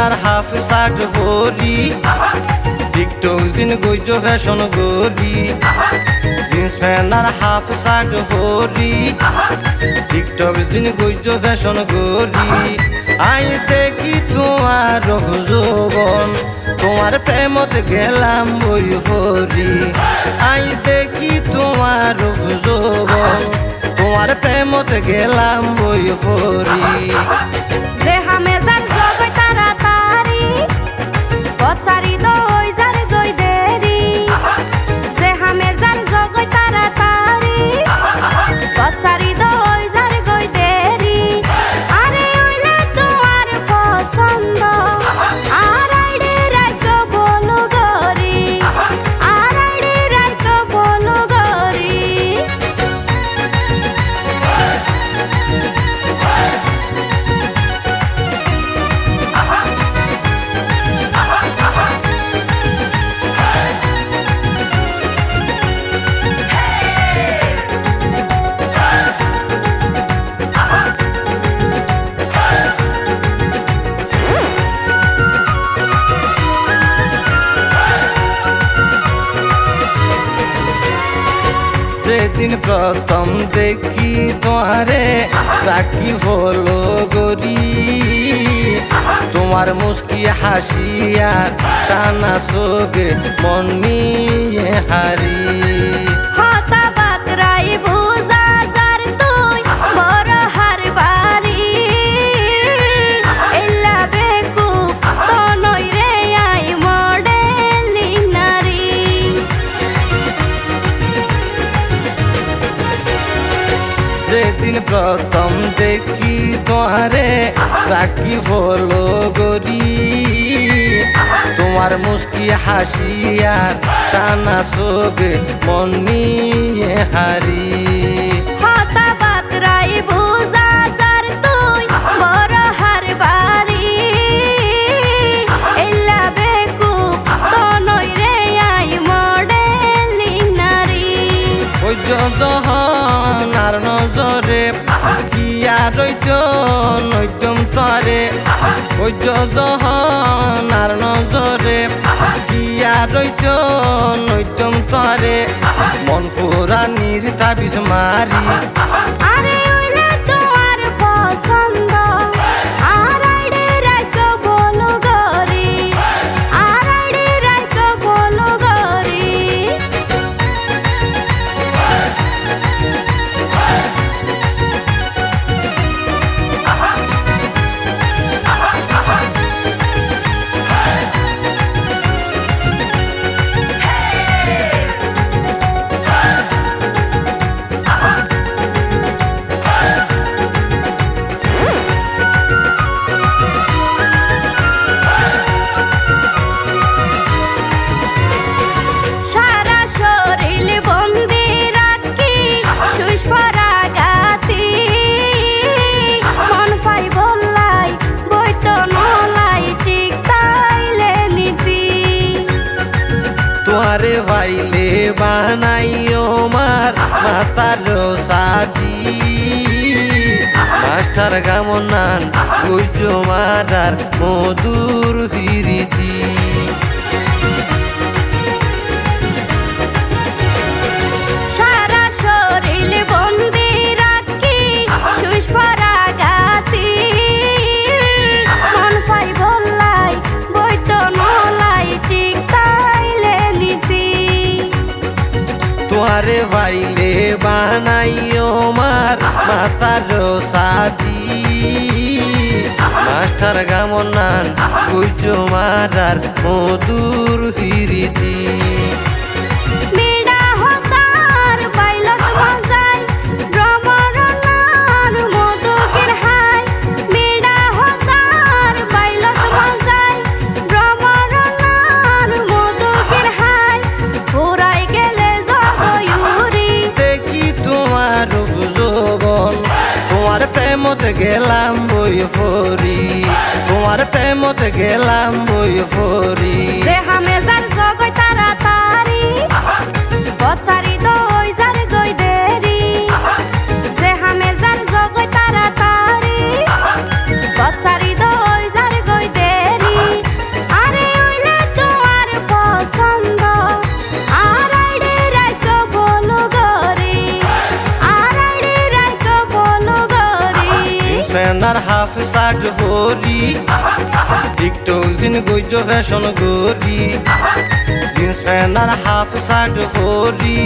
আর half shirt ভরি TikTok দিন গইজ fashion গরি জিন্স প্যান্ট আর হাফ শার্ট ভরি টিকটক দিন গইজ ফ্যাশন গরি আই দেখি তোমার যৌবন তোমার প্রেমত গেলাম বই ভরি আই দেখি তোমার যৌবন তোমার প্রেমত গেলাম বই ভরি যে হামে যার জগই তাড়াতাড়ি পচারি দই যার গই দেরি যে হামে যার জগই তাড়াতাড়ি পচারি দই যার গই দেরি আরে ওইলে তোমার পছন্দ আর আইডি রাইকো বলু গরি আর আইডি রাইকো বলু গরি যেদিন প্রথম দেখি তোমারে রাখি হলো গরি তোমার মুস্কি হাসিয়া টানা সোগে মন নিয়ে হারি হঠাৎ রাই বুঝা যার তুই বড় হার বাড়ি এলা বেকু তো নই রে আই মডেলি নারী যেদিন প্রথম দেখি তোমারে রাখি হলো গরি তোমার মুস্কি হাসিয়া টানা সোগে মন নিয়ে হারি হঠাৎ রাই বুঝা যার তুই বড় হার বাড়ি এলা বেকু তো নই রে আই মডেলি নারী ওই যখন আর নজরে কিয়া রইত নৈতম তরে ওই যখন আর নজরে কিয়া রইত নৈতম তরে মন ফুরানির তাবিজ মারি আরে ওইলে তোমার পছন্দ আর আইডি রাইকো বলু গরি আর আইডি রাইকো বলু গরি সারা শরীর বন্দি রাখি সুস পরাগাতি মন পাই বললাই বইত নলাই ঠিক তাইলে নীতি তোয়ারে ভাইলে বানাইও মার মাতার সাথী মাস্টার গামনান গুজো মারার মধুর ফিরিতি সারা শরীর বন্দি রাখি সুস পরাগাতি মন পাই বললাই বইত নলাই ঠিক তাইলে নীতি তোয়ারে ভাইলে বানাইও মার মাতার সাথী মাস্টার গামনান গুজো মারার মধুর ফিরিতি বিড়া হতার পাইলত মজাই ভ্রমরনার মধুকের হাই বিড়া হতার পাইলত মজাই ভ্রমরনার মধুকের হাই ফুরাই গেলে জগয়ুরি দেখি তোমার যৌবন তোমার প্রেমত গেলাম বই ফরি তোমার প্রেমত গেলাম বই ফরি যে হামে যার জগই তাড়াতাড়ি পচারি দই যার গই দেরি যে হামে যার জগই তাড়াতাড়ি পচারি দই যার গই দেরি হাফ শার্ট ভরি টিকটক দিন গইজ ফ্যাশন গরি জিন্স প্যান্ট আর হাফ শার্ট ভরি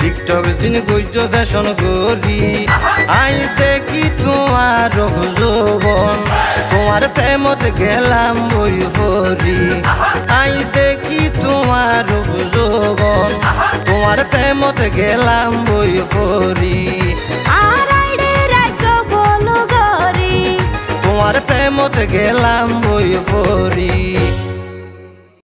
টিকটক দিন গইজ ফ্যাশন গরি আই দেখি তোমার যৌবন তোমার প্রেমত গেলাম বই ভরি আই দেখি তোমার যৌবন তোমার প্রেমত গেলাম বই ভরি তোমার প্রেমত গেলাম বই ভরি।